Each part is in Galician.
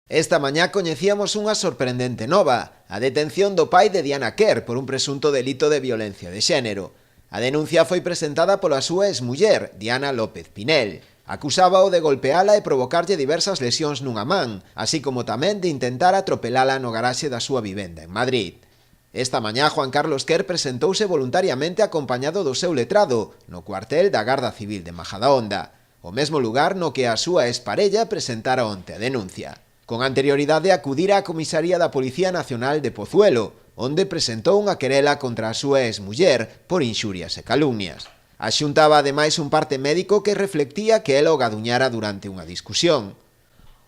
Esta mañá coñecíamos unha sorprendente nova, a detención do pai de Diana Quer por un presunto delito de violencia de xénero. A denuncia foi presentada pola súa exmuller, Diana López Pinel. Acusábao de golpeala e provocarlle diversas lesións nunha man, así como tamén de intentar atropelala no garaxe da súa vivenda en Madrid. Esta mañá Juan Carlos Quer presentouse voluntariamente acompañado do seu letrado no cuartel da Garda Civil de Majadahonda, o mesmo lugar no que a súa exparella presentara onte a denuncia. Con anterioridade acudira á comisaría da Policía Nacional de Pozuelo, onde presentou unha querela contra a súa exmuller por inxurias e calumnias. Axuntaba ademais un parte médico que reflectía que ela o gaduñara durante unha discusión.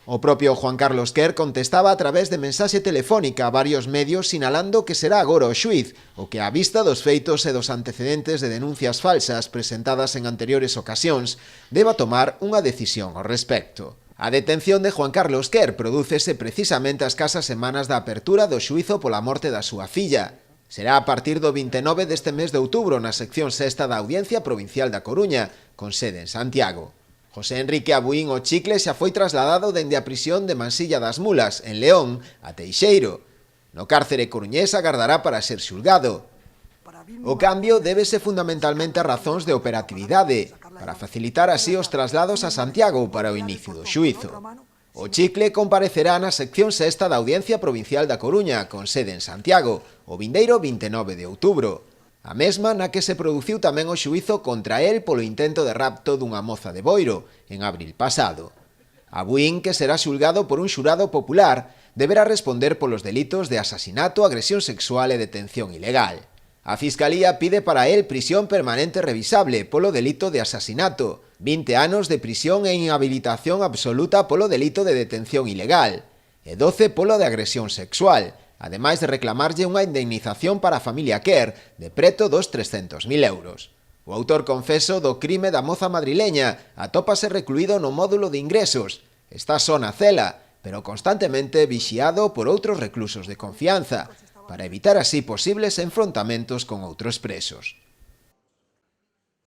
O propio Juan Carlos Quer contestaba a través de mensaxe telefónica a varios medios sinalando que será agora o xuíz o que, á vista dos feitos e dos antecedentes de denuncias falsas presentadas en anteriores ocasións, deba tomar unha decisión ao respecto. A detención de Juan Carlos Quer prodúcese precisamente a escasas semanas da apertura do xuízo pola morte da súa filla. Será a partir do 29 deste mes de outubro na sección sexta da Audiencia Provincial da Coruña, con sede en Santiago. José Enrique Abuín o Chicle xa foi trasladado dende a prisión de Mansilla das Mulas, en León, a Teixeiro. No cárcere coruñés agardará para ser xulgado. O cambio débese fundamentalmente a razóns de operatividade, para facilitar así os traslados a Santiago para o inicio do xuízo. O Chicle comparecerá na sección sexta da Audiencia Provincial da Coruña, con sede en Santiago, o vindeiro 29 de outubro. A mesma na que se produciu tamén o xuízo contra el polo intento de rapto dunha moza de Boiro, en abril pasado. Abuín, que será xulgado por un xurado popular, deberá responder polos delitos de asasinato, agresión sexual e detención ilegal. A Fiscalía pide para él prisión permanente revisable polo delito de asasinato, 20 anos de prisión e inhabilitación absoluta polo delito de detención ilegal, e 12 polo de agresión sexual, ademais de reclamarlle unha indemnización para a familia Quer de preto dos 300.000 euros. O autor confeso do crime da moza madrileña atópase recluído no módulo de ingresos. Está só na cela, pero constantemente vixiado por outros reclusos de confianza, para evitar así posibles enfrontamentos con outros presos.